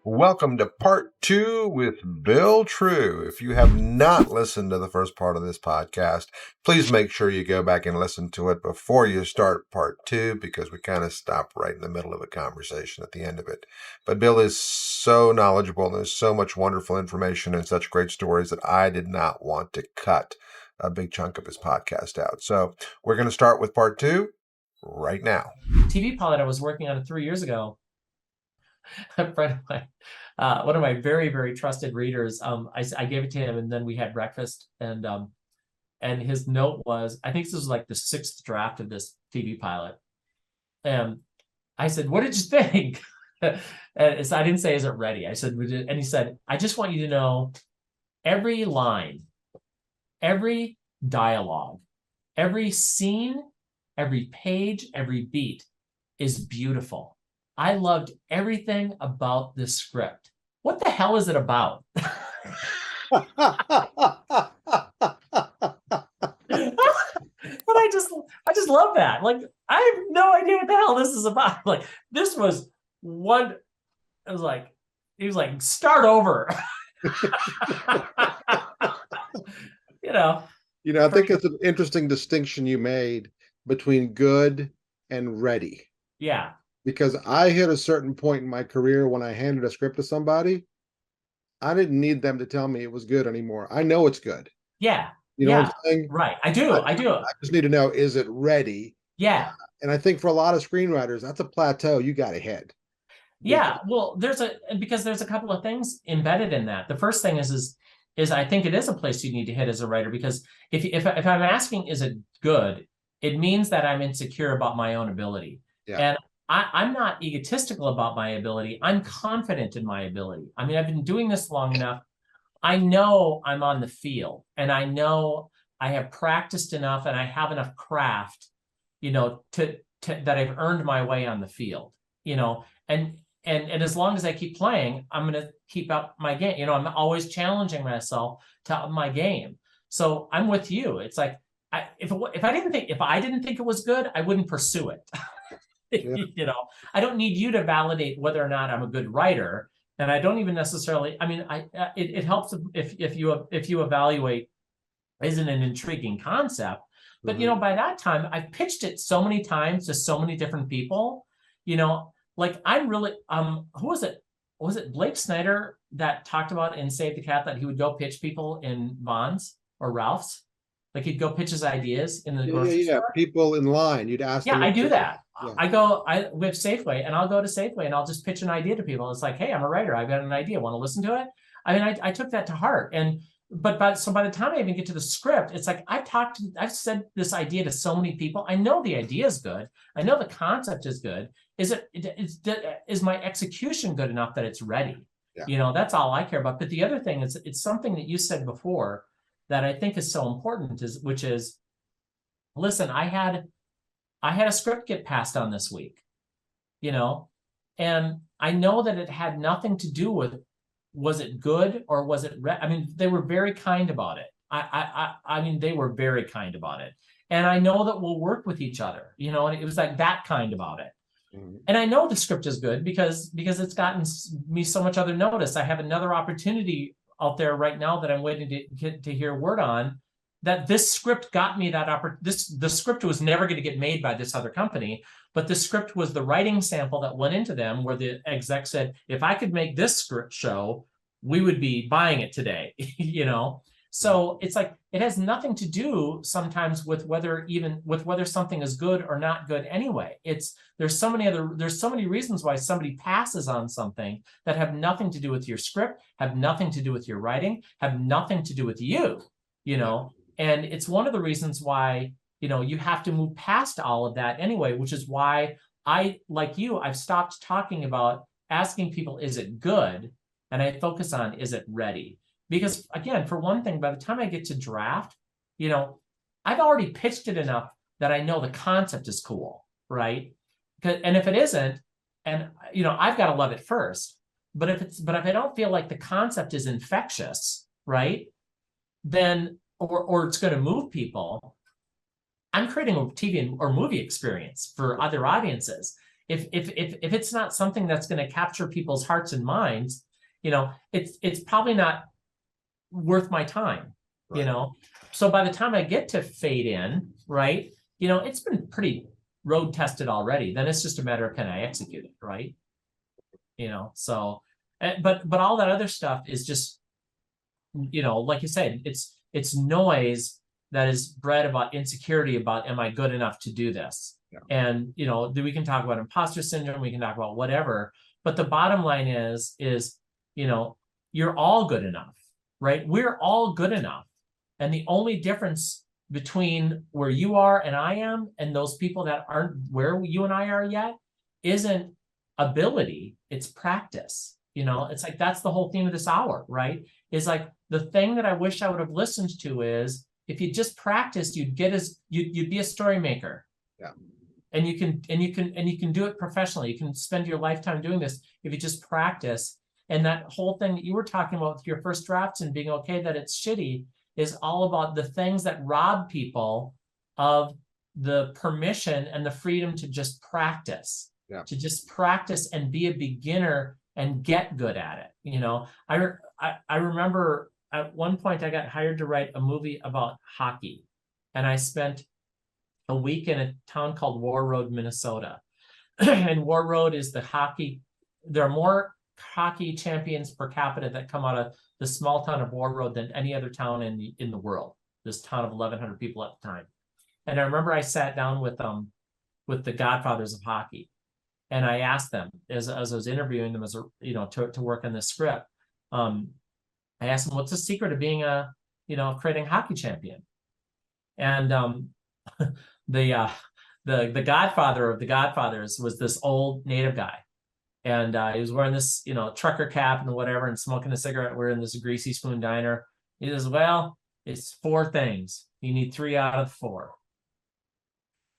Welcome to part 2 with Bill True. If you have not listened to the first part of this podcast, please make sure you go back and listen to it before you start part 2, because we kind of stopped right in the middle of a conversation at the end of it. But Bill is so knowledgeable and there's so much wonderful information and such great stories that I did not want to cut a big chunk of his podcast out. So we're going to start with part 2 right now. TV pilot I was working on 3 years ago. A friend of mine, one of my very, very trusted readers, I gave it to him, and then we had breakfast, and his note was, I think this was like the 6th draft of this TV pilot. And I said, "What did you think?" And so I didn't say, "Is it ready?" I said, and he said, "I just want you to know every line, every dialogue, every scene, every page, every beat is beautiful. I loved everything about this script. What the hell is it about?" And I just love that. Like, I have no idea what the hell this is about. Like, this was one. It was like, he was like, "Start over." I think it's an interesting distinction you made between good and ready. Yeah. Because I hit a certain point in my career when I handed a script to somebody, I didn't need them to tell me it was good anymore. I know it's good. Yeah. You know what I'm saying? Right. I do. I just need to know, is it ready? Yeah. And I think for a lot of screenwriters, that's a plateau you got to hit. Yeah. Well, because there's a couple of things embedded in that. The first thing is I think it is a place you need to hit as a writer, because if I'm asking, is it good, it means that I'm insecure about my own ability. Yeah. And I'm not egotistical about my ability. I'm confident in my ability. I mean, I've been doing this long enough. I know I'm on the field, and I know I have practiced enough, and I have enough craft, to that I've earned my way on the field, and as long as I keep playing, I'm going to keep up my game. I'm always challenging myself to up my game. So I'm with you. It's like, if I didn't think it was good, I wouldn't pursue it. Yeah. I don't need you to validate whether or not I'm a good writer, and I don't even necessarily. I mean, it helps if you evaluate, is it an intriguing concept? But by that time, I've pitched it so many times to so many different people. Like, I'm really who was it? Was it Blake Snyder that talked about in Save the Cat that he would go pitch people in Vons or Ralph's? Like, he'd go pitch his ideas in the grocery store. People in line, you'd ask them. Yeah, I do that. Yeah. We have Safeway, and I'll go to Safeway and I'll just pitch an idea to people. It's like, "Hey, I'm a writer. I've got an idea. Want to listen to it?" I mean, I took that to heart. But by the time I even get to the script, it's like, I've said this idea to so many people. I know the idea is good. I know the concept is good. Is my execution good enough that it's ready? Yeah. That's all I care about. But the other thing is, it's something that you said before that I think is so important, which is, listen, I had a script get passed on this week, and I know that it had nothing to do with, was it good or was it I mean, they were very kind about it. I mean, they were very kind about it. And I know that we'll work with each other, and it was like that kind about it. Mm-hmm. And I know the script is good because it's gotten me so much other notice. I have another opportunity out there right now that I'm waiting to hear word on, that this script got me that opportunity. The script was never going to get made by this other company, but the script was the writing sample that went into them, where the exec said, "If I could make this script show, we would be buying it today." So it's like, it has nothing to do sometimes with whether something is good or not good anyway. There's so many reasons why somebody passes on something that have nothing to do with your script, have nothing to do with your writing, have nothing to do with you, and it's one of the reasons why, you have to move past all of that anyway, which is why I've stopped talking about asking people, is it good? And I focus on, is it ready? Because, again, for one thing, by the time I get to draft, I've already pitched it enough that I know the concept is cool, right? And if it isn't, and I've got to love it first. But if I don't feel like the concept is infectious, right, then or it's going to move people, I'm creating a TV or movie experience for other audiences. if it's not something that's going to capture people's hearts and minds, it's probably not worth my time, So by the time I get to fade in, right, it's been pretty road tested already. Then it's just a matter of, can I execute it, right? So, but all that other stuff is just, like you said, it's noise that is bred about insecurity about, am I good enough to do this? Yeah. And, we can talk about imposter syndrome, we can talk about whatever, but the bottom line is, you're all good enough, right? We're all good enough. And the only difference between where you are and I am, and those people that aren't where you and I are yet, isn't ability, it's practice. It's like, that's the whole theme of this hour, right? Is like, the thing that I wish I would have listened to is, if you just practiced, you'd be a story maker. Yeah. And you can do it professionally. You can spend your lifetime doing this if you just practice. And that whole thing that you were talking about with your first drafts and being okay that it's shitty is all about the things that rob people of the permission and the freedom to just practice. Yeah. To just practice and be a beginner and get good at it. I remember at one point I got hired to write a movie about hockey, and I spent a week in a town called War Road, Minnesota. And War Road is the hockey. There are more hockey champions per capita that come out of the small town of War Road than any other town in the world. This town of 1,100 people at the time. And I remember I sat down with the godfathers of hockey, and I asked them as I was interviewing them to work on this script. I asked them, what's the secret of being creating a hockey champion? And the godfather of the godfathers was this old native guy. And he was wearing this, trucker cap and whatever, and smoking a cigarette. We're in this greasy spoon diner. He says, well, it's 4 things. You need 3 out of 4.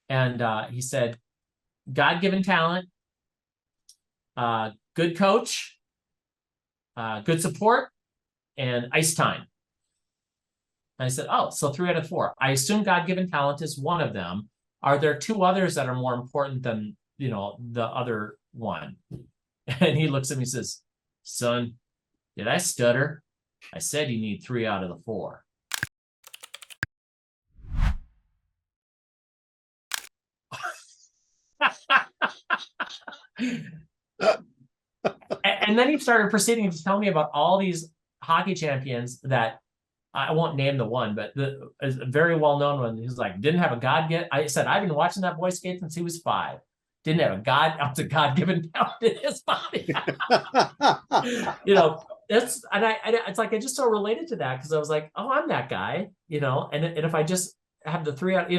And he said, God-given talent, good coach, good support, and ice time. And I said, oh, so 3 out of 4. I assume God-given talent is one of them. Are there 2 others that are more important than, the other one? And he looks at me and says, son, did I stutter? I said you need 3 out of the 4. And then he started proceeding to tell me about all these hockey champions that I won't name the one, but is a very well-known one. He's like, didn't have a I said, I've been watching that boy skate since he was 5. Didn't have a God-given talent in his body. It's like I just so related to that, because I was like, oh, I'm that guy, and if I just have the 3 out,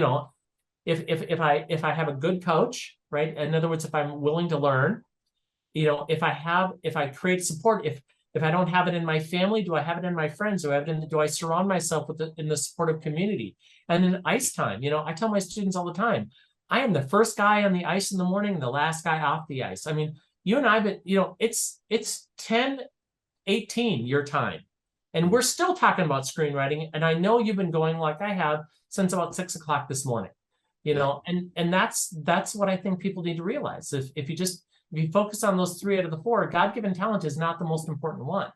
if I have a good coach, right? In other words, if I'm willing to learn, if I create support, if I don't have it in my family, do I have it in my friends? Do I surround myself in the supportive community? And in ice time, I tell my students all the time, I am the first guy on the ice in the morning and the last guy off the ice. I mean, you and I, but it's 10:18 your time, and we're still talking about screenwriting. And I know you've been going like I have since about 6 o'clock this morning, and that's what I think people need to realize. If you focus on those 3 out of the 4, God-given talent is not the most important one,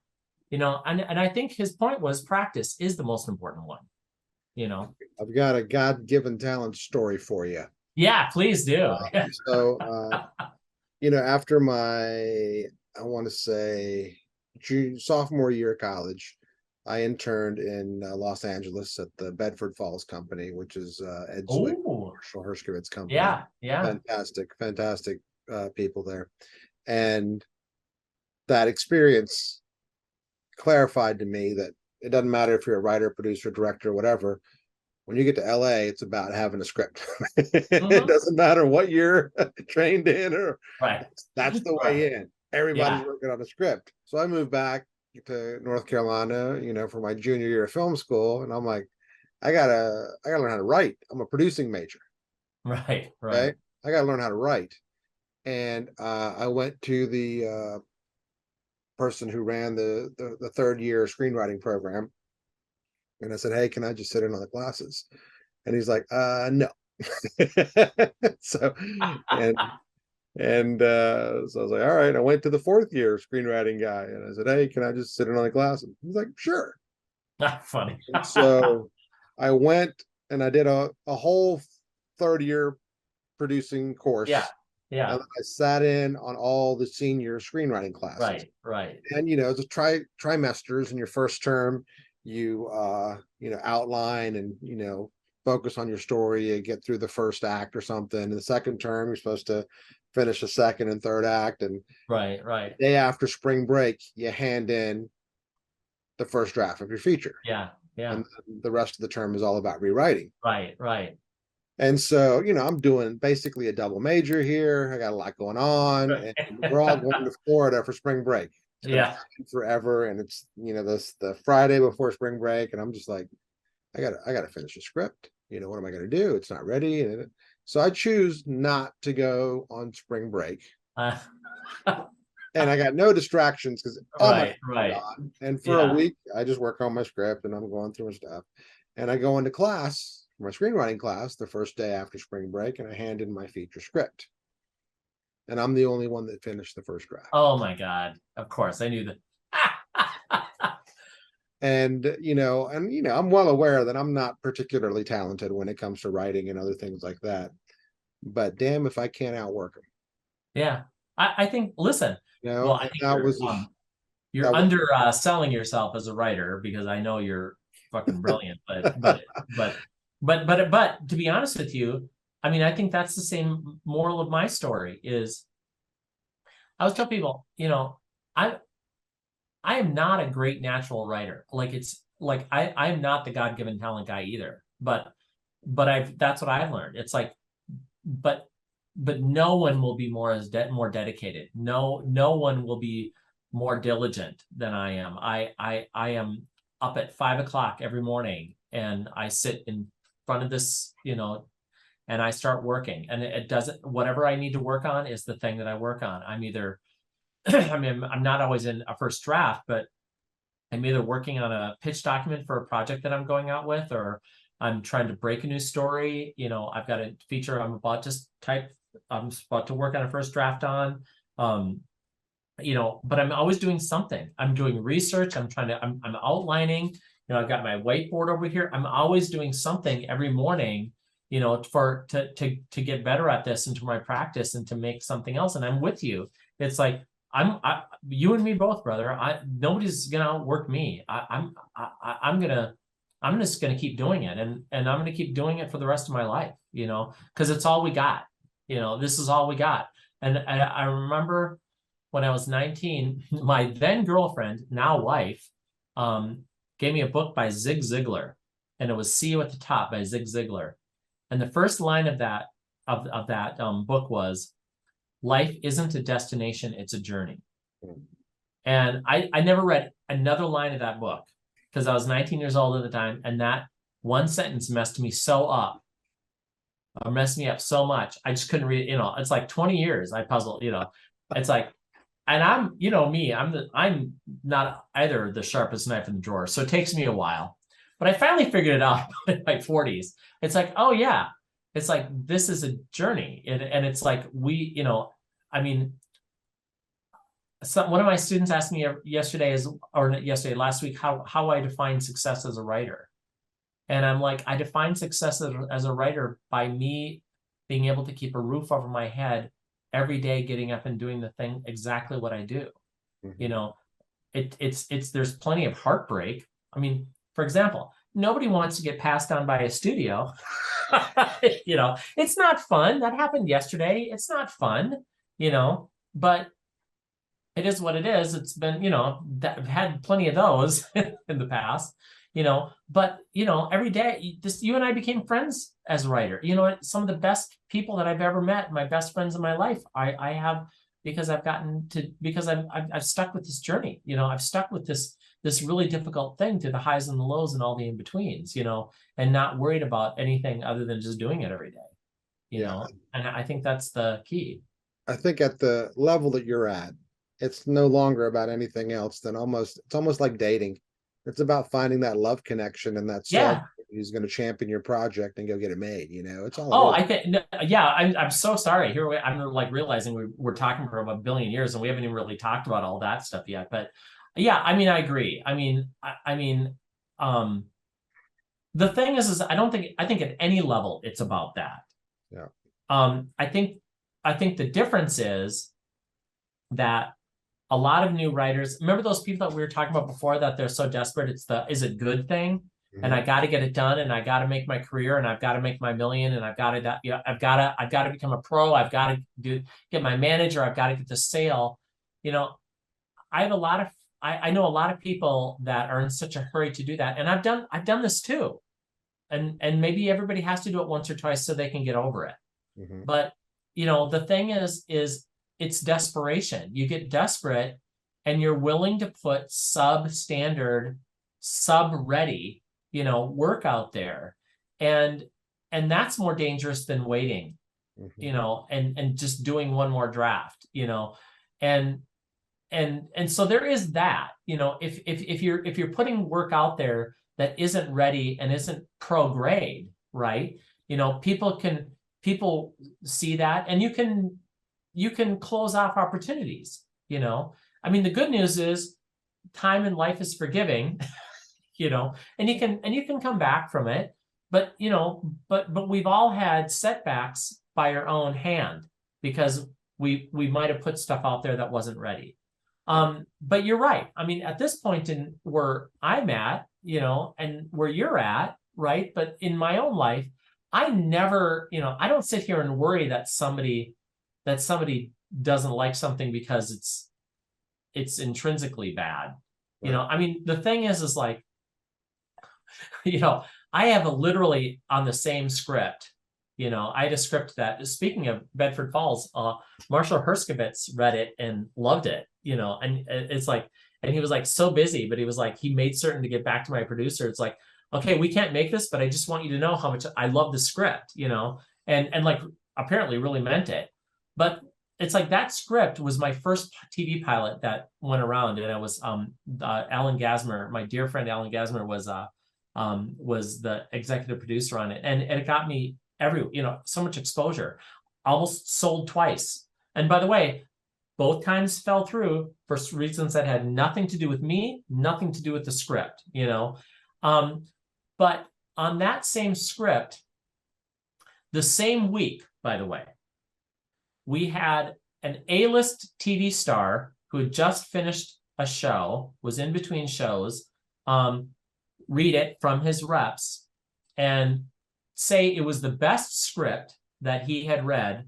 and I think his point was practice is the most important one, I've got a God-given talent story for you. Yeah, please do. After my, I want to say, sophomore year of college, I interned in Los Angeles at the Bedford Falls Company, which is Ed Zwick, Marshall Hershkovitz's company. Yeah. Fantastic people there. And that experience clarified to me that it doesn't matter if you're a writer, producer, director, whatever. When you get to LA, it's about having a script. It doesn't matter what you're trained in, or right. That's the way in. Everybody's working on a script. So I moved back to North Carolina, for my junior year of film school, and I'm like, I gotta learn how to write. I'm a producing major. Right. I gotta learn how to write. And I went to the person who ran the 3rd year screenwriting program. And I said, hey, can I just sit in on the classes? And he's like, no. So, and And so I was like, all right. I went to the 4th year screenwriting guy and I said, hey, can I just sit in on the class? And he's like, sure. Funny. And so I went and I did a whole 3rd year producing course. Yeah. Yeah. And I sat in on all the senior screenwriting classes. Right. Right. And the trimesters in your first term, you outline and focus on your story, you get through the first act or something. In the second term, you're supposed to finish the second and third act. And Right. Right. day after spring break, you hand in the first draft of your feature. Yeah. Yeah. And the rest of the term is all about rewriting. Right. Right. And so, I'm doing basically a double major here. I got a lot going on, and we're all going to Florida for spring break. It's Yeah. forever, and it's the Friday before spring break, and I'm just like, I gotta finish the script. What am I gonna do? It's not ready, and so I choose not to go on spring break, and I got no distractions because Right. Right. on. And for a week, I just work on my script, and I'm going through my stuff, and I go into class, my screenwriting class, the first day after spring break, and I hand in my feature script. And I'm the only one that finished the first draft. Oh my God. Of course. I knew that. And I'm well aware that I'm not particularly talented when it comes to writing and other things like that. But damn if I can't outwork them. Yeah. I think, listen, well, I think you're underselling yourself as a writer, because I know you're fucking brilliant, but to be honest with you, I mean, I think that's the same moral of my story is I always tell people, I am not a great natural writer. Like I'm not the God-given talent guy either, but that's what I've learned. It's like, but no one will be more dedicated. No one will be more diligent than I am. I am up at 5 o'clock every morning, and I sit in front of this, and I start working, and it doesn't, whatever I need to work on is the thing that I work on. I'm either, I'm not always in a first draft, but I'm either working on a pitch document for a project that I'm going out with, or I'm trying to break a new story. I've got a feature I'm about to work on a first draft on. But I'm always doing something. I'm doing research. I'm outlining. I've got my whiteboard over here. I'm always doing something every morning, to get better at this and to my practice and to make something else. And I'm with you. It's like you and me both, brother. Nobody's gonna outwork me. I'm just gonna keep doing it, and I'm gonna keep doing it for the rest of my life. Because it's all we got. This is all we got. And I remember when I was 19, my then girlfriend, now wife, gave me a book by Zig Ziglar, and it was "See You at the Top" by Zig Ziglar. And the first line of that book was, "Life isn't a destination; it's a journey." And I never read another line of that book because I was 19 years old at the time, and that one sentence messed me up so much. I just couldn't read. It's like 20 years I puzzled. It's like. And I'm not either the sharpest knife in the drawer, so it takes me a while. But I finally figured it out in my 40s. It's like, oh yeah, it's like this is a journey, and it's like one of my students asked me last week how I define success as a writer, and I'm like, I define success as a writer by me being able to keep a roof over my head every day, getting up and doing the thing exactly what I do. It's there's plenty of heartbreak. I mean, for example, nobody wants to get passed on by a studio. It's not fun. That happened yesterday. It's not fun, but it is what it is. It's been, I've had plenty of those in the past, but every day, you and I became friends as a writer. Some of the best people that I've ever met, my best friends in my life, I have, because I've stuck with this journey. I've stuck with this really difficult thing through the highs and the lows and all the in-betweens, and not worried about anything other than just doing it every day, and I think that's the key. I think at the level that you're at, it's no longer about anything else than it's almost like dating. It's about finding that love connection and that who's going to champion your project and go get it made. It's all. Oh, it is. I think, yeah, I'm so sorry. I'm like realizing we're talking for about a billion years and we haven't even really talked about all that stuff yet. But yeah, I mean, I agree. The thing is I think at any level it's about that. Yeah. I think the difference is that a lot of new writers, remember those people that we were talking about before, that they're so desperate, it's the is it good thing? And I got to get it done, and I got to make my career, and I've got to make my million, and I've got to become a pro. I've got to get my manager. I've got to get the sale. I have I know a lot of people that are in such a hurry to do that, and I've done this too, and maybe everybody has to do it once or twice so they can get over it. But the thing is it's desperation. You get desperate, and you're willing to put substandard, sub-ready work out there, and that's more dangerous than waiting, and just doing one more draft, and so there is that, if you're putting work out there that isn't ready and isn't pro grade, right? People see that, and you can close off opportunities. I mean, the good news is time in life is forgiving. And you can come back from it, but we've all had setbacks by our own hand because we might have put stuff out there that wasn't ready. But you're right. I mean, at this point in where I'm at, and where you're at, right? But in my own life, I never, I don't sit here and worry that somebody doesn't like something because it's intrinsically bad. Right. I mean, the thing is like, I have literally on the same script, I had a script that, speaking of Bedford Falls, Marshall Herskovitz read it and loved it, and it's like, and he was like so busy, but he was like, he made certain to get back to my producer. It's like, okay, we can't make this, but I just want you to know how much I love the script, and like apparently really meant it. But it's like that script was my first TV pilot that went around, and it was Alan Gasmer, my dear friend Alan Gasmer was the executive producer on it, and it got me so much exposure. Almost sold twice, and by the way, both times fell through for reasons that had nothing to do with me, nothing to do with the script. But on that same script, the same week, by the way, we had an A-list TV star who had just finished a show, was in between shows, read it from his reps and say it was the best script that he had read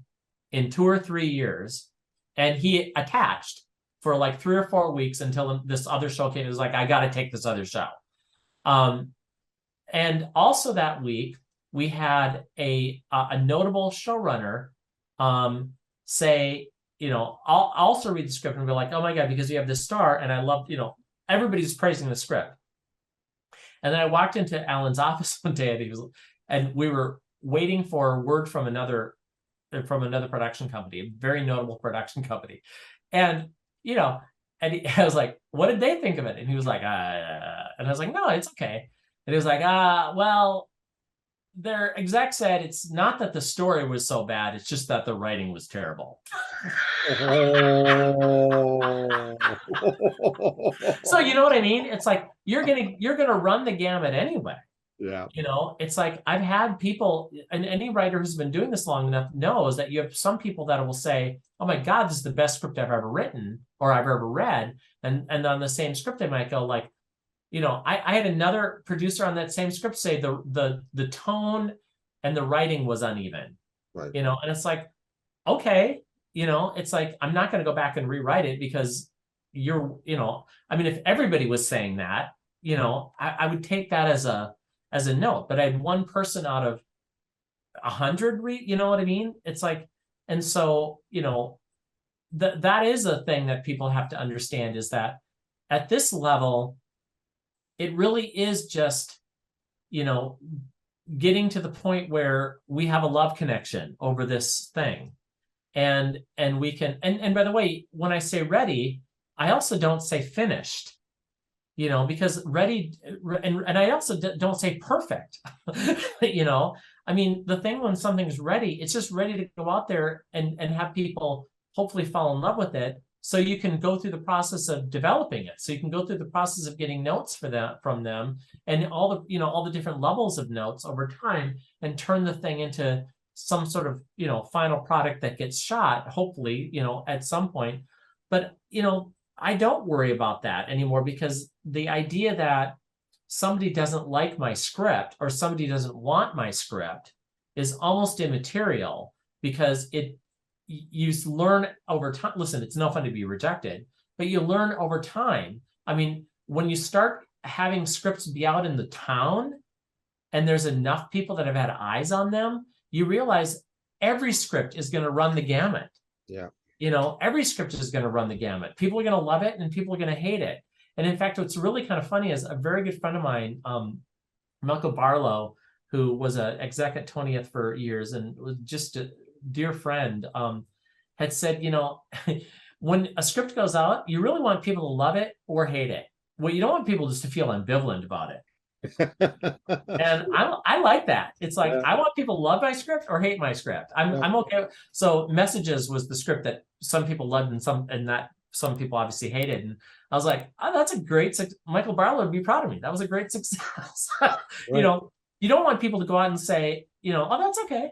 in 2 or 3 years. And he attached for like 3 or 4 weeks until this other show came. It was like, I got to take this other show. And also that week, we had a notable showrunner say, I'll also read the script and be like, oh my God, because you have this star and I love, everybody's praising the script. And then I walked into Alan's office one day and we were waiting for word from another production company, a very notable production company. And, I was like, what did they think of it? And he was like, and I was like, no, it's okay. And he was like, well, their exec said it's not that the story was so bad, it's just that the writing was terrible. So you know what I mean? It's like you're gonna run the gamut anyway. Yeah. It's like I've had people, and any writer who's been doing this long enough knows that you have some people that will say, oh my God, this is the best script I've ever written or I've ever read. And on the same script, they might go like, I had another producer on that same script say the tone and the writing was uneven, right. And it's like, okay, it's like, I'm not going to go back and rewrite it because I mean, if everybody was saying that, I would take that as a note, but I had one person out of 100 you know what I mean? It's like, and so, that is a thing that people have to understand, is that at this level, it really is just, getting to the point where we have a love connection over this thing. And we can, and by the way, when I say ready, I also don't say finished. because ready, and I also don't say perfect, I mean, the thing when something's ready, it's just ready to go out there and have people hopefully fall in love with it. So you can go through the process of developing it. So you can go through the process of getting notes from them, and all the different levels of notes over time, and turn the thing into some sort of, final product that gets shot, hopefully, at some point. But, I don't worry about that anymore, because the idea that somebody doesn't like my script or somebody doesn't want my script is almost immaterial, because you learn over time. Listen, it's no fun to be rejected, but you learn over time. I mean, when you start having scripts be out in the town and there's enough people that have had eyes on them, you realize every script is going to run the gamut. Yeah. Every script is going to run the gamut. People are going to love it and people are going to hate it. And in fact, what's really kind of funny is a very good friend of mine, Michael Barlow, who was an exec at 20th for years and was just a dear friend, had said, when a script goes out, you really want people to love it or hate it. What you don't want people just to feel ambivalent about it. And I like that. It's like, I want people to love my script or hate my script. I'm okay. So Messages was the script that some people loved and that some people obviously hated. And I was like, oh, that's a great Michael Barlow would be proud of me. That was a great success. Right. You don't want people to go out and say, oh, that's okay.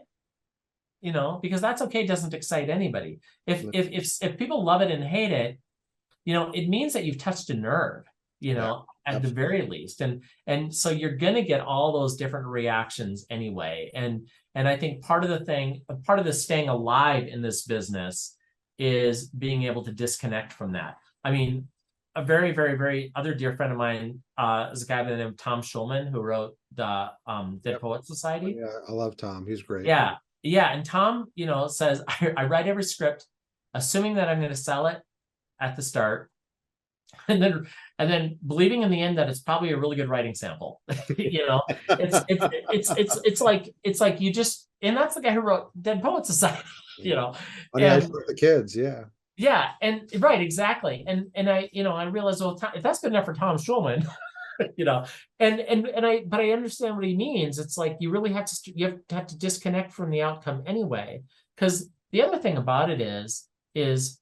Because that's okay doesn't excite anybody. If people love it and hate it, it means that you've touched a nerve, at the very least. And so you're gonna get all those different reactions anyway. And I think part of the staying alive in this business is being able to disconnect from that. I mean, a very, very, very other dear friend of mine is a guy by the name of Tom Schulman, who wrote the Dead Poets Society. Yeah, I love Tom. He's great. Yeah. And Tom, says, I write every script, assuming that I'm going to sell it at the start, and then believing in the end that it's probably a really good writing sample. It's like you just, and that's the guy who wrote Dead Poets Society. And the kids, yeah. Yeah, and right, exactly. And I realized, well, if that's good enough for Tom Schulman, but I understand what he means. It's like you really have to disconnect from the outcome anyway. Because the other thing about it is,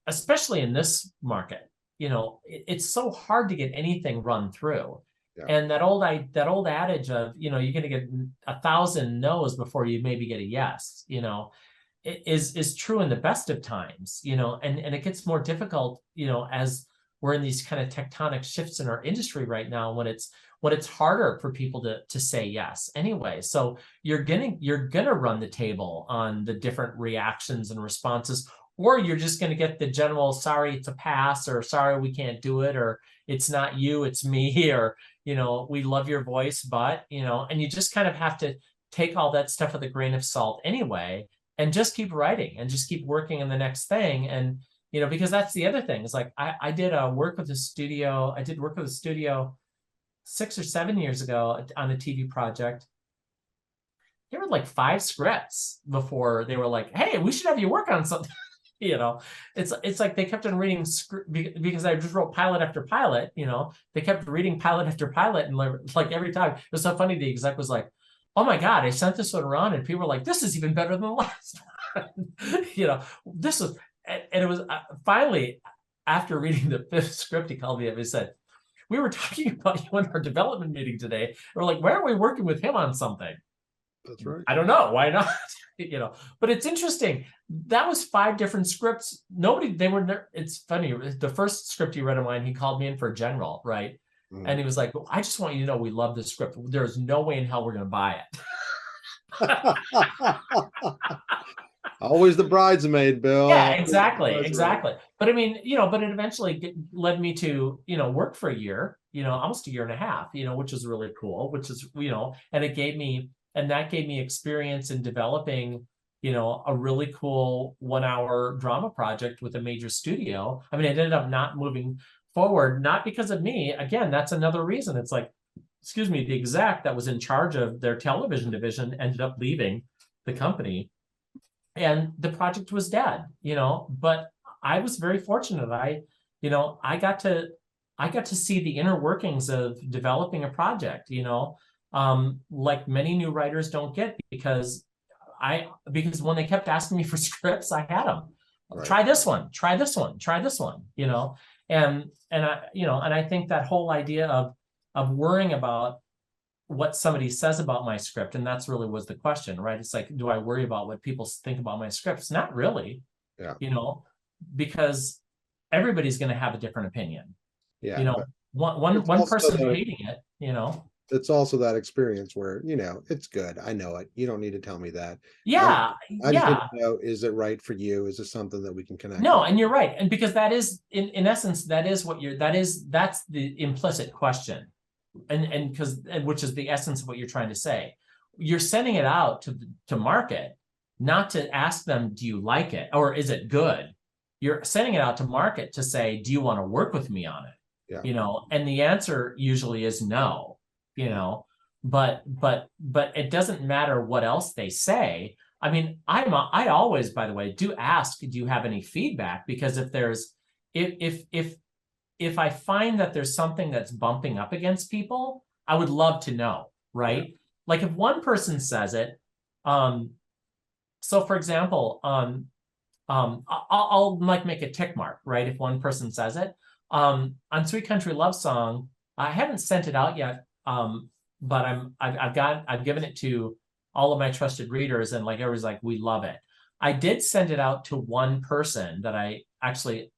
especially in this market, it's so hard to get anything run through. Yeah. And that old adage of, you're going to get 1,000 no's before you maybe get a yes, is true in the best of times, and it gets more difficult, as we're in these kind of tectonic shifts in our industry right now, when it's harder for people to say yes anyway. So you're gonna run the table on the different reactions and responses, or you're just going to get the general, sorry, it's a pass, or sorry, we can't do it, or it's not you, it's me, or, we love your voice, but, and you just kind of have to take all that stuff with a grain of salt anyway, and just keep writing and just keep working on the next thing. And, because that's the other thing. It's like, I did work with a studio. I did work with a studio 6 or 7 years ago on a TV project. There were like 5 scripts before they were like, hey, we should have you work on something. It's like they kept on reading because I just wrote pilot after pilot. They kept reading pilot after pilot, and like every time it was so funny. The exec was like, "Oh my god, I sent this one around, and people were like, this is even better than the last one." This was, and it was finally after reading the 5th script, he called me up and said, "We were talking about you in our development meeting today. And we're like, why aren't we working with him on something?" That's right. I don't know. Why not? But it's interesting. That was 5 different scripts. It's funny. The first script he read of mine, he called me in for a general, right? And he was like, well, I just want you to know we love this script. There's no way in hell we're going to buy it. Always the bridesmaid, Bill. Yeah, exactly. But I mean, but it eventually led me to, work for a year, almost a year and a half, which is really cool, and that gave me experience in developing, a really cool 1-hour drama project with a major studio. I mean, it ended up not moving forward, not because of me. Again, that's another reason. It's like, the exec that was in charge of their television division ended up leaving the company, and the project was dead, but I was very fortunate. you know, I got to see the inner workings of developing a project, you know, like many new writers don't get, because when they kept asking me for scripts, I had them. Right. Try this one, try this one, try this one, you know, and I, you know, and I think that whole idea of worrying about what somebody says about my script, and that's really was the question, right? It's like, do I worry about what people think about my scripts? Not really, Yeah. you know, because everybody's going to have a different opinion. Yeah. You know, one person hating it, you know. It's also that experience where, you know, it's good. I know it. You don't need to tell me that. Yeah, I just need yeah. to know, is it right for you? Is it something that we can connect No, with? and you're right. And because that is, in essence, that is what that's the implicit question. And which is the essence of what you're trying to say. You're sending it out to market, not to ask them, do you like it? Or is it good? You're sending it out to market to say, do you want to work with me on it? Yeah. You know, and the answer usually is no, you know, but it doesn't matter what else they say. I mean, I always, by the way, do ask, do you have any feedback? Because if I find that there's something that's bumping up against people, I would love to know, right? Yeah. Like if one person says it, so for example, I'll like make a tick mark, right? If one person says it, on Sweet Country Love Song, I haven't sent it out yet, but I've given it to all of my trusted readers, and like everybody's like, we love it. I did send it out to one person that I actually,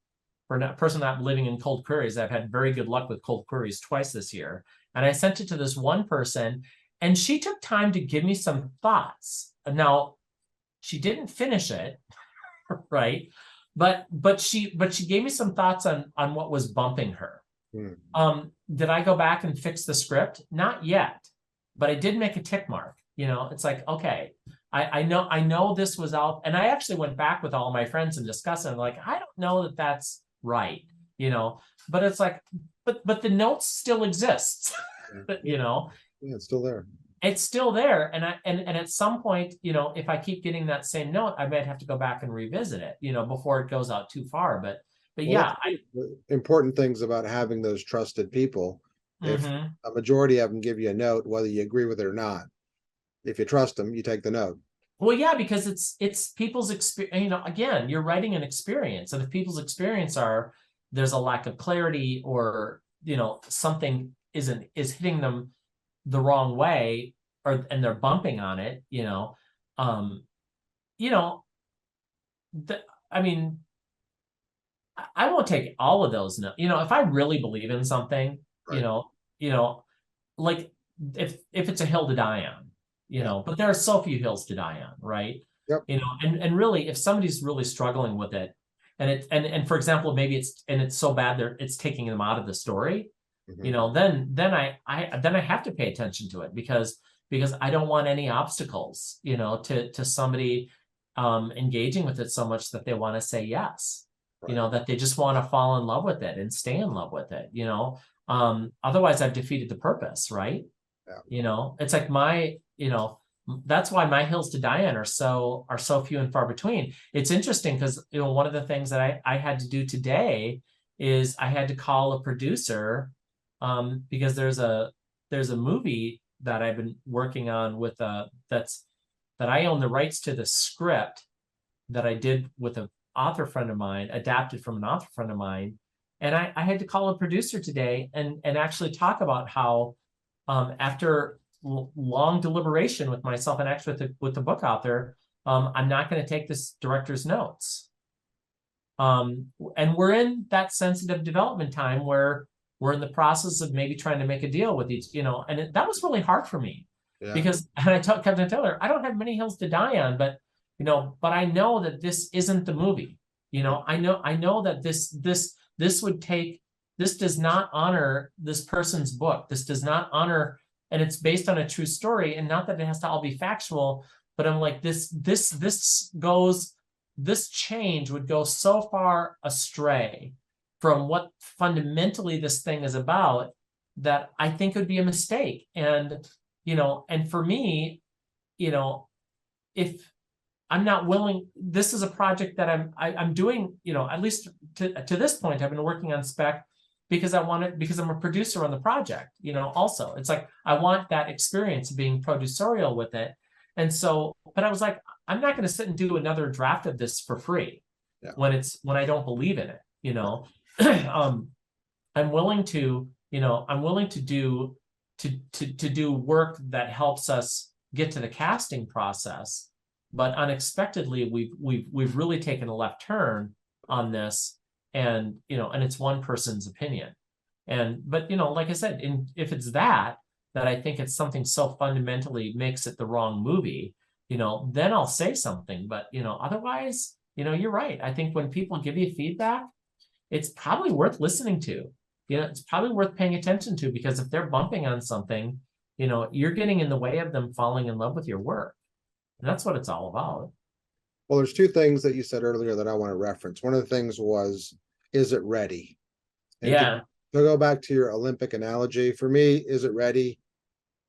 for a person not living in cold queries, I've had very good luck with cold queries twice this year. And I sent it to this one person, and she took time to give me some thoughts. Now, she didn't finish it, right? But she gave me some thoughts on what was bumping her. Did I go back and fix the script? Not yet, but I did make a tick mark. You know, it's like, okay, I know this was out, and I actually went back with all of my friends and discussed it. I'm like, I don't know that that's right, you know, but it's like, but the notes still exists, you know. Yeah, it's still there. It's still there, and at some point, you know, if I keep getting that same note, I might have to go back and revisit it, you know, before it goes out too far. But yeah, important things about having those trusted people. If a majority of them give you a note, whether you agree with it or not, if you trust them, you take the note. Well, yeah, because it's people's experience. You know, again, you're writing an experience, and if people's experience are there's a lack of clarity, or you know, something is hitting them the wrong way, and they're bumping on it, you know, I mean, I won't take all of those. No, you know, if I really believe in something, right, you know, like if it's a hill to die on, you know, but there are so few hills to die on, right? Yep. You know, and really, if somebody's really struggling with it, and for example, maybe it's so bad it's taking them out of the story, you know, then I have to pay attention to it, because I don't want any obstacles, you know, to somebody engaging with it so much that they want to say yes, right, you know, that they just want to fall in love with it and stay in love with it, you know. Otherwise I've defeated the purpose, right? Yeah. You know, it's like that's why my hills to die on are so few and far between. It's interesting because, you know, one of the things that I had to do today is I had to call a producer, because there's a movie that I've been working on with that I own the rights to the script that I did with an author friend of mine, adapted from an author friend of mine. And I had to call a producer today and actually talk about how, after long deliberation with myself and actually with the book author, I'm not going to take this director's notes. And we're in that sensitive development time where we're in the process of maybe trying to make a deal with each, you know, and that was really hard for me. Yeah. Because, and I told Captain Taylor, I don't have many hills to die on, but, you know, but I know that this isn't the movie. You know, I know that this does not honor this person's book. This does not honor, and it's based on a true story, and not that it has to all be factual, but I'm like, this change would go so far astray from what fundamentally this thing is about, that I think it would be a mistake. And, you know, and for me, you know, if I'm not willing, this is a project that I'm doing, at least to this point, I've been working on spec because I want it, because I'm a producer on the project, also. It's like, I want that experience of being producerial with it. And so, but I was like, I'm not going to sit and do another draft of this for free when I don't believe in it, I'm willing to, do work that helps us get to the casting process. But unexpectedly, we've really taken a left turn on this, and it's one person's opinion. But like I said, if it's that I think it's something so fundamentally makes it the wrong movie, then I'll say something. But otherwise, you're right. I think when people give you feedback, it's probably worth listening to. It's probably worth paying attention to, because if they're bumping on something, you're getting in the way of them falling in love with your work. And that's what it's all about. Well, there's two things that you said earlier that I want to reference. One of the things was, is it ready? And Yeah. To go back to your Olympic analogy, for me, is it ready?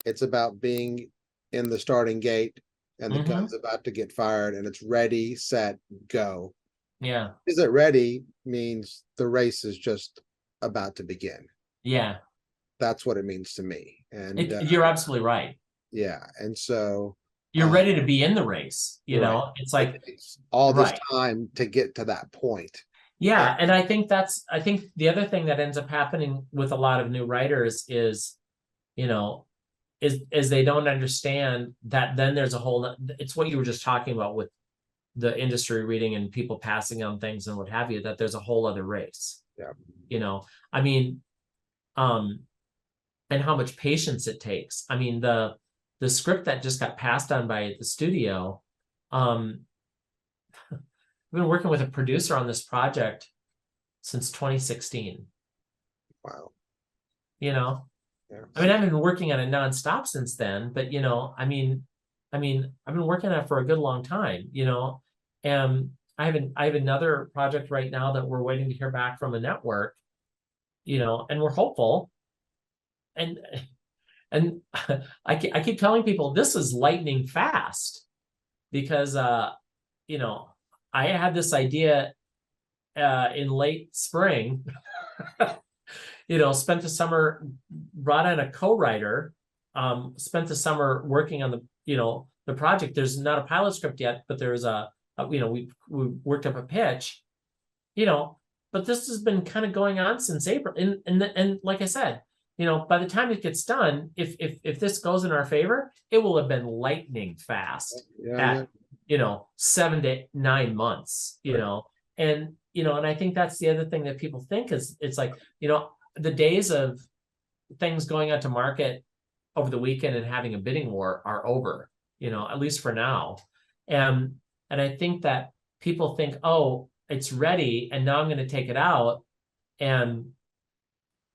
It's about being in the starting gate and the gun's about to get fired, and it's ready, set, go. Yeah. Is it ready means the race is just about to begin. Yeah. That's what it means to me. And you're absolutely right. Yeah. And so you're ready to be in the race, it's like it takes all this time to get to that point. Yeah. And I think the other thing that ends up happening with a lot of new writers is, is they don't understand that then there's a whole, it's what you were just talking about with the industry reading and people passing on things and what have you, that there's a whole other race. Yeah. And how much patience it takes. I mean, the script that just got passed on by the studio, I've been working with a producer on this project since 2016. Wow. Yeah. I mean, I've been working on it nonstop since then, but I've been working on it for a good long time, and I have another project right now that we're waiting to hear back from a network, and we're hopeful. And I keep telling people this is lightning fast, because I had this idea in late spring. Spent the summer, brought in a co-writer, spent the summer working on the project. There's not a pilot script yet, but there's we worked up a pitch, but this has been kind of going on since April. And like I said, by the time it gets done, if this goes in our favor, it will have been lightning fast at 7 to 9 months, and I think that's the other thing that people think is, it's like, the days of things going out to market over the weekend and having a bidding war are over, at least for now. And I think that people think, oh, it's ready, and now I'm going to take it out, and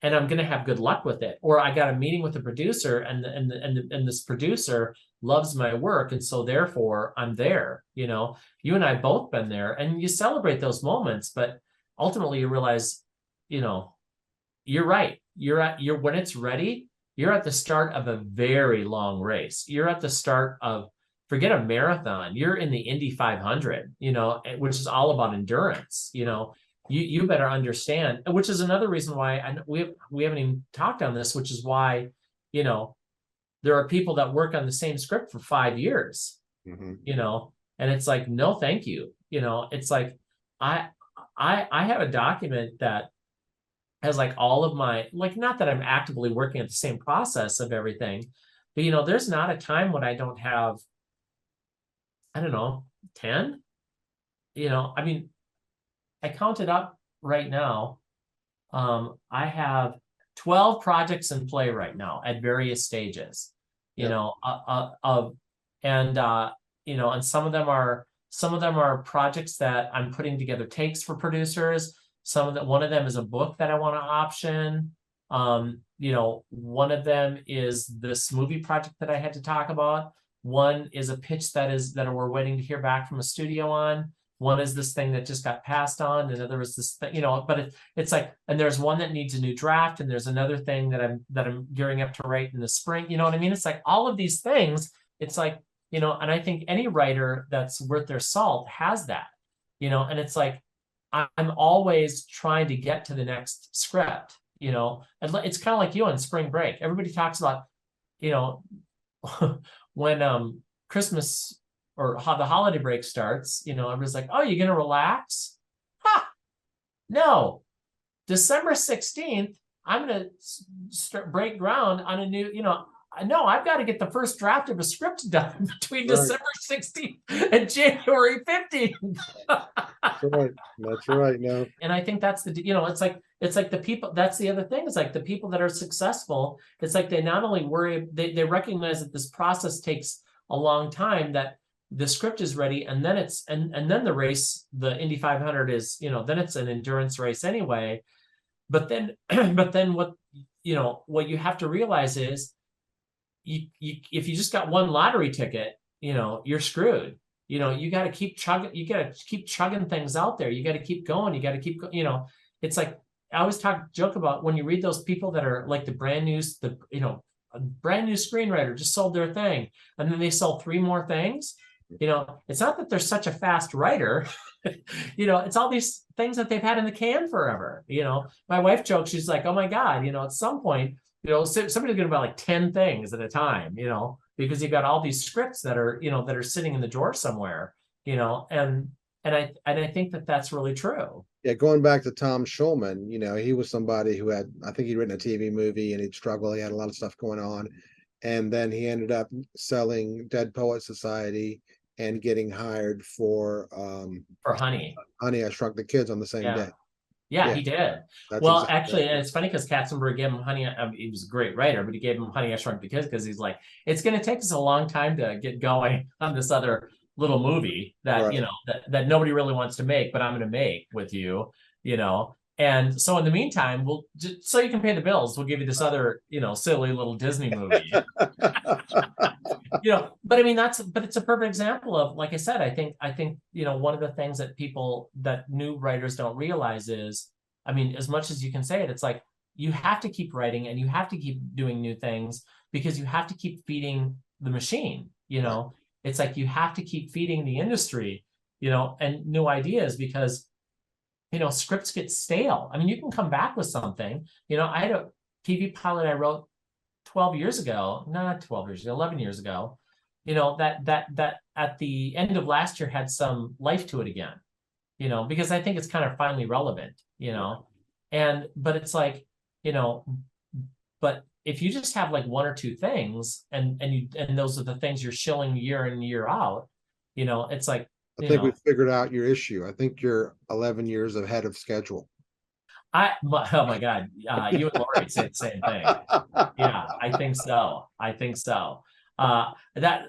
I'm going to have good luck with it. Or I got a meeting with a producer, and this producer loves my work, and so therefore I'm there. You and I both been there, and you celebrate those moments, but ultimately you realize, you're right. You're when it's ready, you're at the start of a very long race. You're at the start of, forget a marathon, you're in the Indy 500, which is all about endurance. You better understand, which is another reason why we haven't even talked on this, which is why, there are people that work on the same script for 5 years, and it's like, no, thank you. It's like, I have a document that has like all of my, like, not that I'm actively working at the same process of everything, but there's not a time when I don't have, I don't know, 10, I counted up right now. I have 12 projects in play right now at various stages, and some of them are projects that I'm putting together takes for producers. One of them is a book that I want to option. One of them is this movie project that I had to talk about. One is a pitch that we're waiting to hear back from a studio on. One is this thing that just got passed on. Another is this thing, but it's like, and there's one that needs a new draft, and there's another thing that I'm gearing up to write in the spring. You know what I mean? It's like all of these things. It's like, you know, and I think any writer that's worth their salt has that, you know, and it's like, I'm always trying to get to the next script, you know, and it's kind of like you on spring break. Everybody talks about, you know, when Christmas or how the holiday break starts, you know, everybody's like, oh, you're gonna relax? Ha! No. December 16th, I'm gonna break ground on a new, you know, no, I've got to get the first draft of a script done between December 16th and January 15th. That's right. That's right. No. And I think that's the, you know, it's like the people, that's the other thing, is like the people that are successful, it's like they not only worry, they recognize that this process takes a long time, that the script is ready, and then it's, and then the race, the Indy 500 is, you know, then it's an endurance race anyway. But then, but then what, you know, what you have to realize is, if you just got one lottery ticket, you know, you're screwed. You know, you got to keep chugging, you got to keep chugging things out there. You got to keep going. You got to keep, you know, it's like, I always joke about when you read those people that are like the brand new, you know, a brand new screenwriter just sold their thing, and then they sell 3 more things. You know, it's not that they're such a fast writer. You know, it's all these things that they've had in the can forever. You know, my wife jokes, she's like, oh my God, you know, at some point, you know, somebody's going to buy like 10 things at a time, you know, because you've got all these scripts that are, you know, that are sitting in the drawer somewhere, you know, and I think that that's really true. Yeah, going back to Tom Schulman, you know, he was somebody who had, I think he'd written a TV movie and he'd struggle. He had a lot of stuff going on. And then he ended up selling Dead Poet Society and getting hired for Honey. Honey, I Shrunk the Kids on the same day. Yeah, he did. That's well, exactly actually, right. and it's funny because Katzenberg gave him Honey. He was a great writer, but he gave him Honey, I Shrunk the Kids because he's like, it's going to take us a long time to get going on this other little movie that, Right. you know, that nobody really wants to make, but I'm going to make with you, you know. And so in the meantime, we'll just, so you can pay the bills, we'll give you this other, you know, silly little Disney movie. You know, but I mean, but it's a perfect example of, like I said, I think, you know, one of the things that that new writers don't realize is, I mean, as much as you can say it, it's like, you have to keep writing and you have to keep doing new things, because you have to keep feeding the machine, you know. It's like, you have to keep feeding the industry, you know, and new ideas, because, you know, scripts get stale. I mean, you can come back with something, you know. I had a TV pilot I wrote 12 years ago, not 12 years ago, 11 years ago, you know, that at the end of last year had some life to it again, you know, because I think it's kind of finally relevant, you know. But it's like, you know, but if you just have like 1 or 2 things, and those are the things you're shilling year in, year out, you know, it's like, I think we figured out your issue. I think you're 11 years ahead of schedule. oh my God, you and Lori say the same thing. Yeah, I think so. I think so.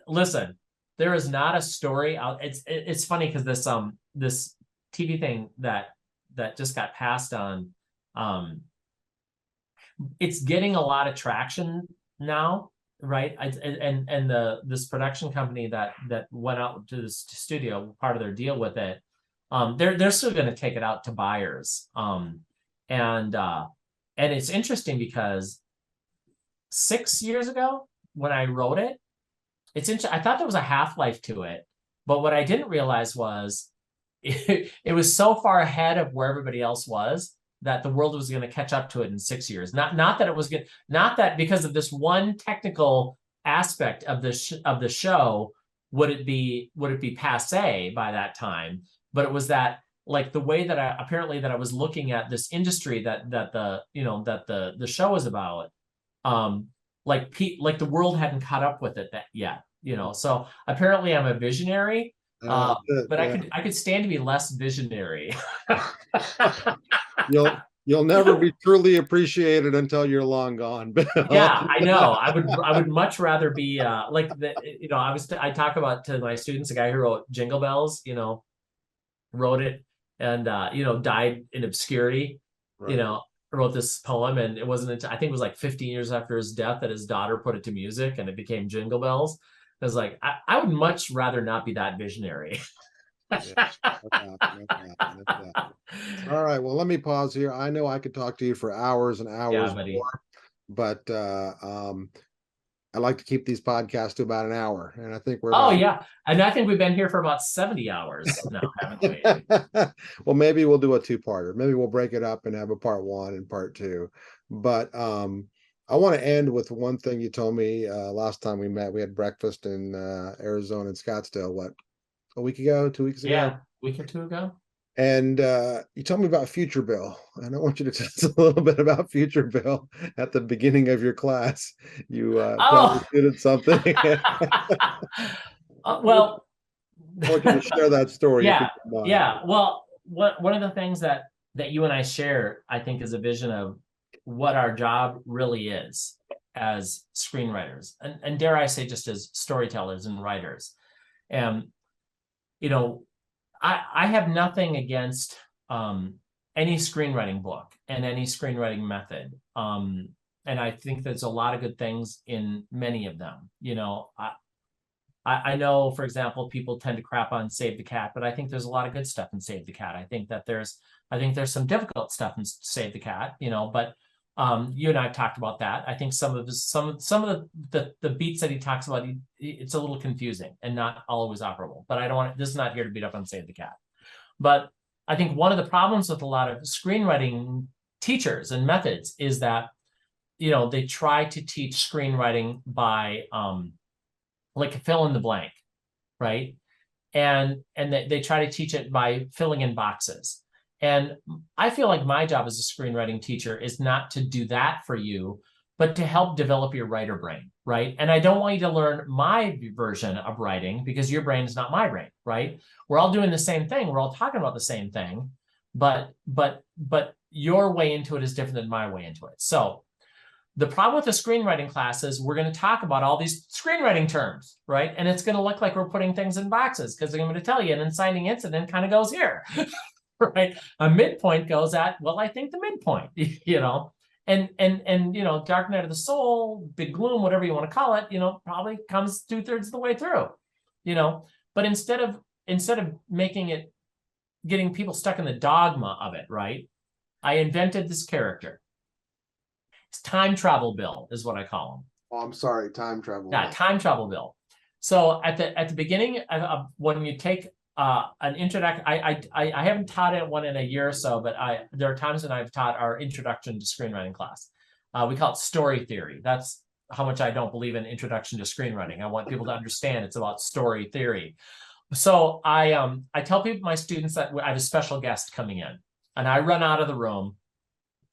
Listen, there is not a story out. It's funny because this TV thing that just got passed on, it's getting a lot of traction now, right? This production company that went out to the studio, part of their deal with it, they're still going to take it out to buyers. And it's interesting because 6 years ago when I wrote it, I thought there was a half-life to it, but what I didn't realize was it was so far ahead of where everybody else was that the world was going to catch up to it in 6 years. Not that it was good, not that because of this one technical aspect of the show would it be passé by that time, but it was that, like, the way that I was looking at this industry that the show is about, like the world hadn't caught up with it yet, you know. So apparently I'm a visionary, but yeah. I could stand to be less visionary. You'll never be truly appreciated until you're long gone. Yeah, I know. I would much rather be like the, you know, I talk about to my students, a guy who wrote Jingle Bells, you know, wrote it and you know, died in obscurity. Right. You know, wrote this poem, and it wasn't until, I think it was like 15 years after his death, that his daughter put it to music and it became Jingle Bells. I was like, I would much rather not be that visionary. Yeah, no doubt. All right, well, let me pause here. I know I could talk to you for hours and hours more, but I like to keep these podcasts to about an hour, and I think we're Oh about. yeah, and I think we've been here for about 70 hours now, haven't we? Well, maybe we'll do a two-parter. Maybe we'll break it up and have a part one and part two. But I want to end with one thing you told me last time we met. We had breakfast in Arizona in Scottsdale, what, a week ago, 2 weeks ago? Yeah, a week or two ago. And you told me about Future Bill, and I want you to tell us a little bit about Future Bill at the beginning of your class. You tell the Oh, students something. well, I want you to share that story, if you yeah, don't mind. yeah. Well, one of the things that you and I share, I think, is a vision of what our job really is as screenwriters, and dare I say, just as storytellers and writers. And you know, I have nothing against any screenwriting book and any screenwriting method. And I think there's a lot of good things in many of them. You know, I know, for example, people tend to crap on Save the Cat, but I think there's a lot of good stuff in Save the Cat. I think there's some difficult stuff in Save the Cat, you know, but you and I have talked about that. I think some of the beats that he talks about, it's a little confusing and not always operable. But I don't want this is not here to beat up on Save the Cat. But I think one of the problems with a lot of screenwriting teachers and methods is that, you know, they try to teach screenwriting by like a fill in the blank, right? And they try to teach it by filling in boxes. And I feel like my job as a screenwriting teacher is not to do that for you, but to help develop your writer brain, right? And I don't want you to learn my version of writing because your brain is not my brain, right? We're all doing the same thing. We're all talking about the same thing, but your way into it is different than my way into it. So the problem with the screenwriting class is we're going to talk about all these screenwriting terms, right? And it's going to look like we're putting things in boxes because I'm going to tell you an inciting incident kind of goes here. Right, a midpoint goes at, well, I think the midpoint, you know, and you know, Dark Night of the Soul, Big Gloom, whatever you want to call it, you know, probably comes 2/3 of the way through, you know. But instead of making it, getting people stuck in the dogma of it, right, I invented this character. It's Time Travel Bill is what I call him. Oh, I'm sorry, Time Travel. Yeah, Time Travel Bill. So at the beginning of when you take an introduction, I haven't taught it one in a year or so, but there are times when I've taught our introduction to screenwriting class. We call it story theory. That's how much I don't believe in introduction to screenwriting. I want people to understand it's about story theory. So I tell people, my students, that I have a special guest coming in, and I run out of the room,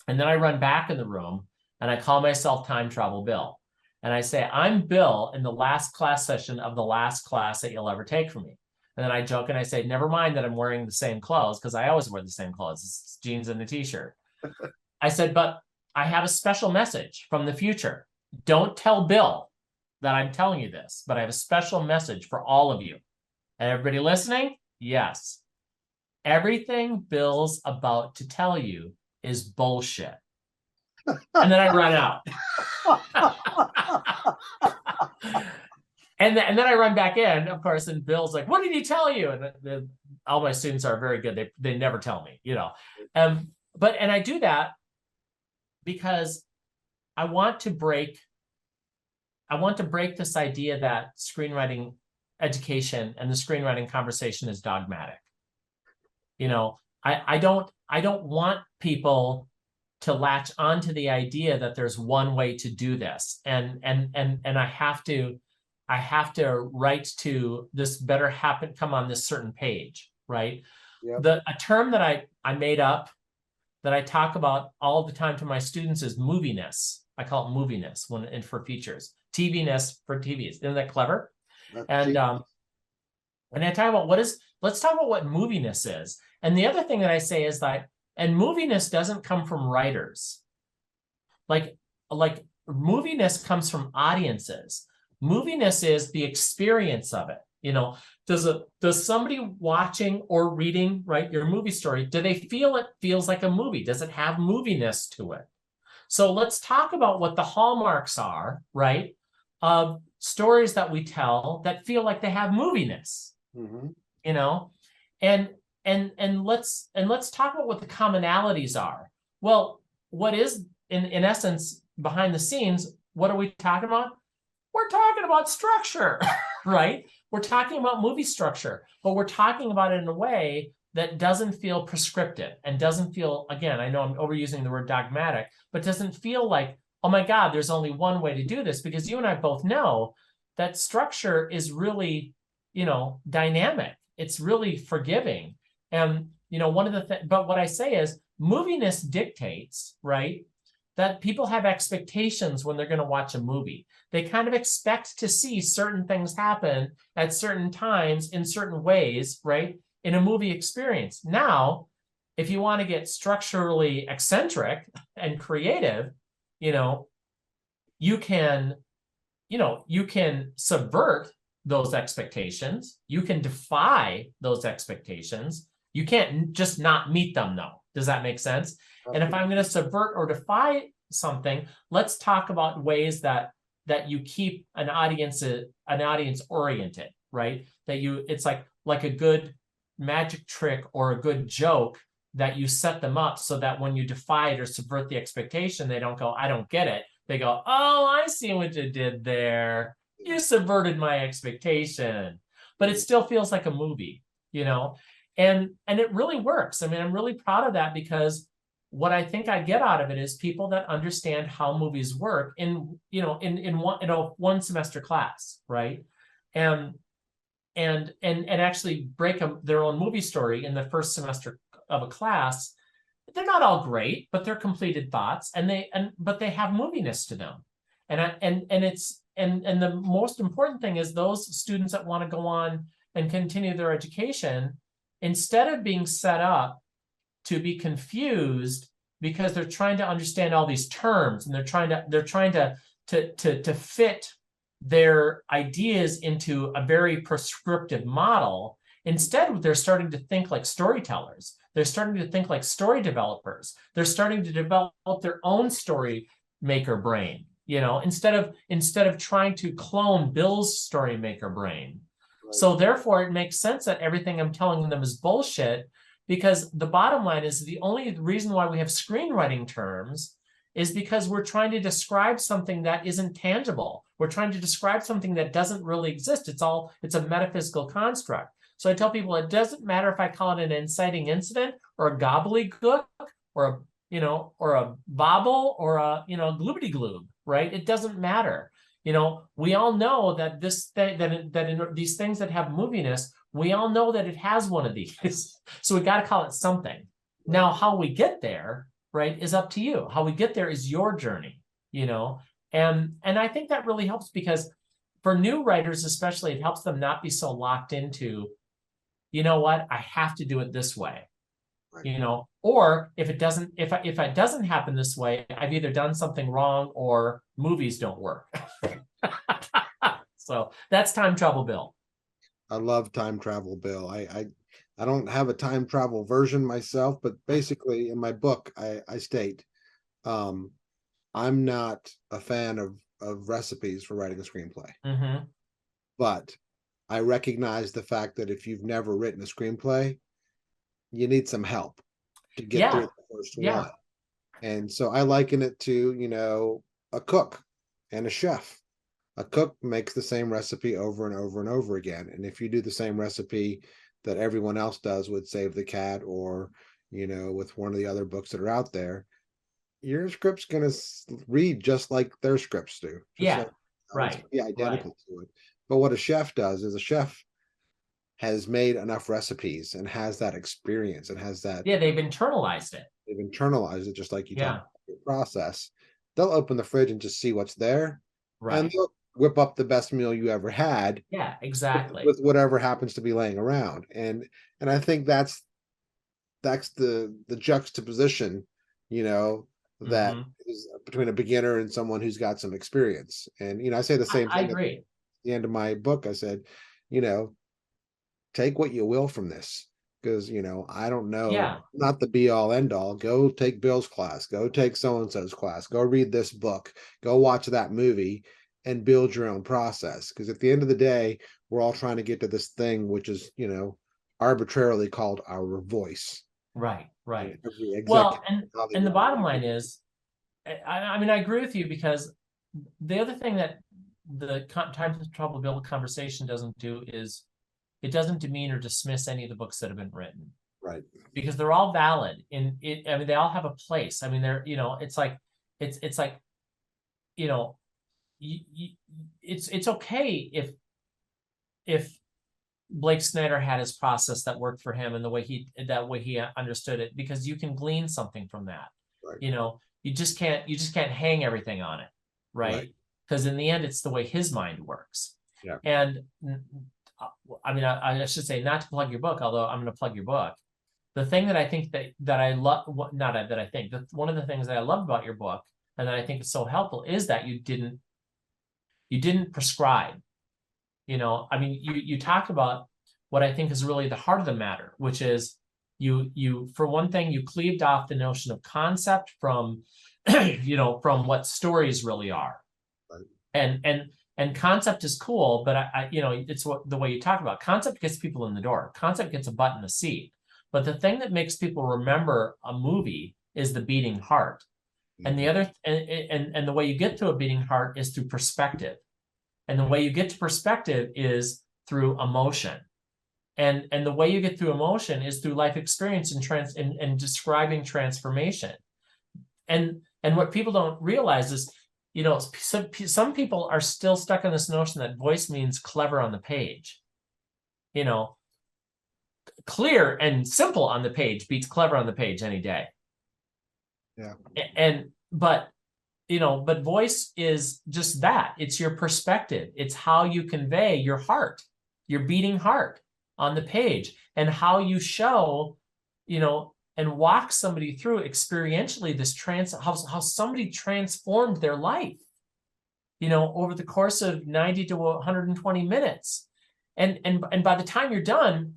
and then I run back in the room, and I call myself Time Travel Bill. And I say, I'm Bill in the last class session of the last class that you'll ever take from me. And then I joke and I say, never mind that I'm wearing the same clothes, because I always wear the same clothes. It's jeans and a t-shirt. I said, but I have a special message from the future. Don't tell Bill that I'm telling you this, but I have a special message for all of you. And everybody listening? Yes. Everything Bill's about to tell you is bullshit. And then I run out. And then I run back in, of course, and Bill's like, what did he tell you? And all my students are very good. They never tell me, you know. But I do that because I want to break this idea that screenwriting education and the screenwriting conversation is dogmatic. You know, I don't want people to latch onto the idea that there's one way to do this. And I have to write to this better come on this certain page, right? Yep. A term that I made up that I talk about all the time to my students is moviness. I call it moviness for features, TV-ness for TVs. Isn't that clever? And I talk about let's talk about what moviness is. And the other thing that I say is that, and moviness doesn't come from writers. Like moviness comes from audiences. Moviness is the experience of it. You know, does somebody watching or reading, right, your movie story, do they feel it feels like a movie? Does it have moviness to it? So let's talk about what the hallmarks are, right, of stories that we tell that feel like they have moviness. Mm-hmm. You know, and let's talk about what the commonalities are. Well, what is in essence behind the scenes? What are we talking about? we're talking about structure, right? We're talking about movie structure, but we're talking about it in a way that doesn't feel prescriptive and doesn't feel, again, I know I'm overusing the word dogmatic, but doesn't feel like, oh my God, there's only one way to do this, because you and I both know that structure is really, dynamic. It's really forgiving. And, one of the things, but what I say is moviness dictates, right, that people have expectations when they're going to watch a movie. They kind of expect to see certain things happen at certain times in certain ways, right, in a movie experience. Now, if you want to get structurally eccentric and creative, you can, you can subvert those expectations. You can defy those expectations. You can't just not meet them, though. Does that make sense? And if I'm going to subvert or defy something, let's talk about ways that you keep an audience oriented, right? That it's like a good magic trick or a good joke that you set them up so that when you defy it or subvert the expectation, they don't go, I don't get it. They go, oh, I see what you did there. You subverted my expectation. But it still feels like a movie, and it really works. I mean, I'm really proud of that, because what I think I get out of it is people that understand how movies work in one semester class, right? And actually break their own movie story in the first semester of a class. They're not all great, but they're completed thoughts, but they have moviness to them. And the most important thing is those students that want to go on and continue their education, instead of being set up to be confused because they're trying to understand all these terms and they're trying to fit their ideas into a very prescriptive model. Instead, they're starting to think like storytellers. They're starting to think like story developers. They're starting to develop their own story maker brain, instead of trying to clone Bill's story maker brain. Right. So therefore, it makes sense that everything I'm telling them is bullshit, because the bottom line is the only reason why we have screenwriting terms is because we're trying to describe something that isn't tangible. We're trying to describe something that doesn't really exist. It's a metaphysical construct. So I tell people it doesn't matter if I call it an inciting incident or a gobbledygook or a bobble or a gloobity gloob, right? It doesn't matter. We all know that that in these things that have moviness, we all know that it has one of these. So we got to call it something. Now, how we get there, right, is up to you. How we get there is your journey, and I think that really helps, because for new writers especially, it helps them not be so locked into, what, I have to do it this way. Right. Or if it doesn't happen this way, I've either done something wrong or movies don't work. So that's Time Travel Bill. I love Time Travel Bill. I don't have a time travel version myself, but basically in my book, I state, I'm not a fan of recipes for writing a screenplay. Mm-hmm. But I recognize the fact that if you've never written a screenplay, you need some help to get through the first one. And so I liken it to, a cook and a chef. A cook makes the same recipe over and over and over again. And if you do the same recipe that everyone else does with Save the Cat or, with one of the other books that are out there, your script's going to read just like their scripts do. Right. Be identical to it. But what a chef does is a chef has made enough recipes and has that experience and has that. Yeah, they've internalized it. They've internalized it, just like you talk about your process. They'll open the fridge and just see what's there. Right. And they'll whip up the best meal you ever had. Yeah, exactly. With whatever happens to be laying around. And I think that's the juxtaposition, that is between a beginner and someone who's got some experience. And I say the same thing. I agree. At the end of my book, I said, take what you will from this, because I don't know, not the be all end all. Go take Bill's class, go take so-and-so's class, go read this book, go watch that movie, and build your own process. Because at the end of the day, we're all trying to get to this thing, which is, arbitrarily called our voice. Right. Well, and the bottom line is, I agree with you, because the other thing that Time to Trouble Build conversation doesn't do is it doesn't demean or dismiss any of the books that have been written. Right. Because they're all valid in it. I mean, they all have a place. I mean, they're, you know, it's like, you know, it's okay if Blake Snyder had his process that worked for him and the way he understood it, because you can glean something from that. Right. You know, you just can't hang everything on it, right? Because in the end, it's the way his mind works. Yeah. And I mean, I should say, not to plug your book, although I'm going to plug your book. The thing that I think that I love, not that I think, that one of the things that I love about your book and that I think is so helpful is that you didn't prescribe. You know, I mean, you talk about what I think is really the heart of the matter, which is you for one thing, you cleaved off the notion of concept from, you know, from what stories really are. Right. And concept is cool, but I you know, it's the way you talk about concept gets people in the door. Concept gets a butt in the seat. But the thing that makes people remember a movie is the beating heart. And the other and the way you get to a beating heart is through perspective. And the way you get to perspective is through emotion. And the way you get through emotion is through life experience and describing transformation. And what people don't realize is, you know, some people are still stuck on this notion that voice means clever on the page. You know, clear and simple on the page beats clever on the page any day. Yeah. But you know, but voice is just that. It's your perspective. It's how you convey your heart, your beating heart on the page, and how you show, you know, and walk somebody through experientially this how somebody transformed their life, you know, over the course of 90 to 120 minutes. And by the time you're done,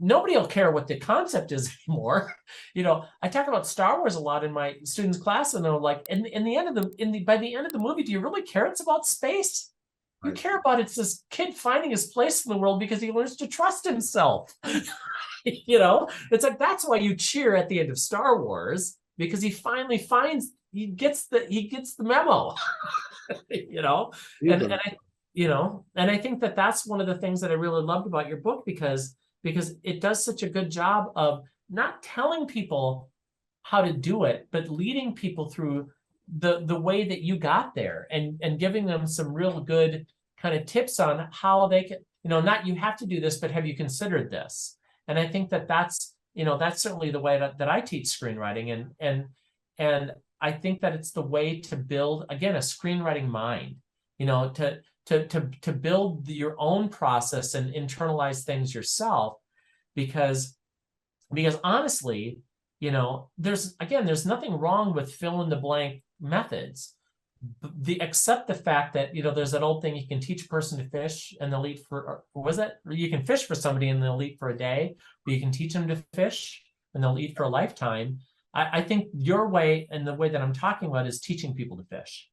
nobody will care what the concept is anymore. You know, I talk about Star Wars a lot in my students' class, and they're like, by the end of the movie, do you really care it's about space? You care about it's this kid finding his place in the world because he learns to trust himself. You know, it's like, that's why you cheer at the end of Star Wars, because he finally gets the memo. You know, and I, you know, and I think that that's one of the things that I really loved about your book, because it does such a good job of not telling people how to do it, but leading people through the way that you got there, and giving them some real good kind of tips on how they can, you know, not you have to do this, but have you considered this? And I think that that's, you know, that's certainly the way that I teach screenwriting, and I think that it's the way to build, again, a screenwriting mind, you know, to build your own process and internalize things yourself, because honestly, you know, there's nothing wrong with fill in the blank methods, except the fact that, you know, there's that old thing, you can teach a person to fish and they'll eat you can fish for somebody and they'll eat for a day, but you can teach them to fish and they'll eat for a lifetime. I think your way, and the way that I'm talking about, is teaching people to fish.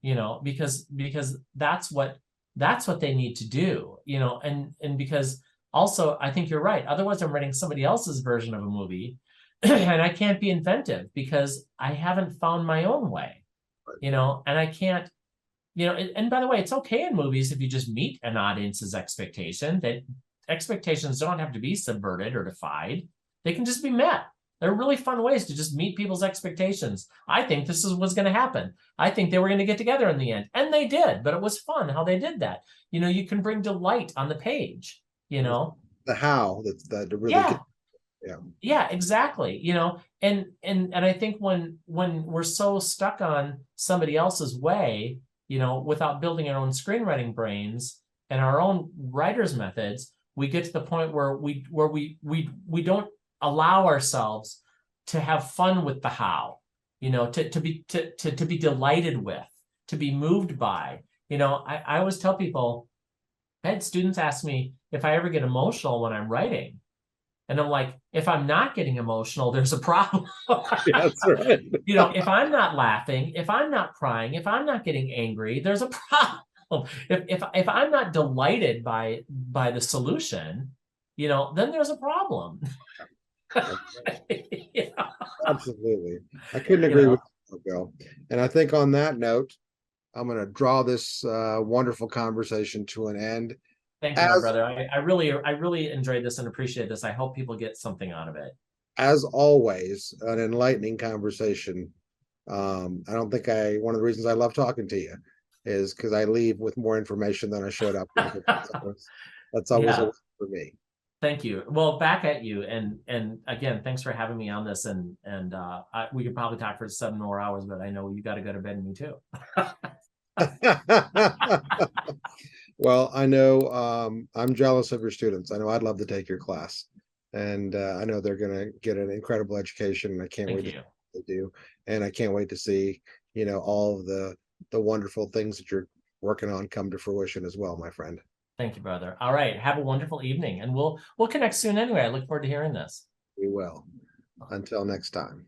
You know, because that's what they need to do, you know, and because also I think you're right. Otherwise, I'm writing somebody else's version of a movie, and I can't be inventive because I haven't found my own way, you know, and I can't, you know, and by the way, it's okay in movies if you just meet an audience's expectation. That expectations don't have to be subverted or defied. They can just be met. There are really fun ways to just meet people's expectations. I think this is what's going to happen. I think they were going to get together in the end. And they did, but it was fun how they did that. You know, you can bring delight on the page, you know. The how, that really Yeah, exactly. You know, and I think when we're so stuck on somebody else's way, you know, without building our own screenwriting brains and our own writer's methods, we get to the point where we don't allow ourselves to have fun with the how, you know, to be delighted with, to be moved by. You know, I always tell people, I had students ask me if I ever get emotional when I'm writing, and I'm like, if I'm not getting emotional, there's a problem. That's right. You know, if I'm not laughing, if I'm not crying, if I'm not getting angry, there's a problem. If I'm not delighted by the solution, you know, then there's a problem. Yeah. Absolutely. I couldn't agree with you, Bill. And I think on that note, I'm going to draw this wonderful conversation to an end. Thank you, my brother. I really enjoyed this and appreciate this. I hope people get something out of it. As always, an enlightening conversation. I don't think one of the reasons I love talking to you is because I leave with more information than I showed up with. That's always a win for me. Thank you. Well, back at you, and again, thanks for having me on this. And we could probably talk for 7 more hours, but I know you got to go to bed, and me too. Well, I know I'm jealous of your students. I know I'd love to take your class, and I know they're going to get an incredible education. And I can't wait to see what they do, and I can't wait to see all of the wonderful things that you're working on come to fruition as well, my friend. Thank you, brother. All right, have a wonderful evening, and we'll connect soon anyway. I look forward to hearing this. We will. Until next time.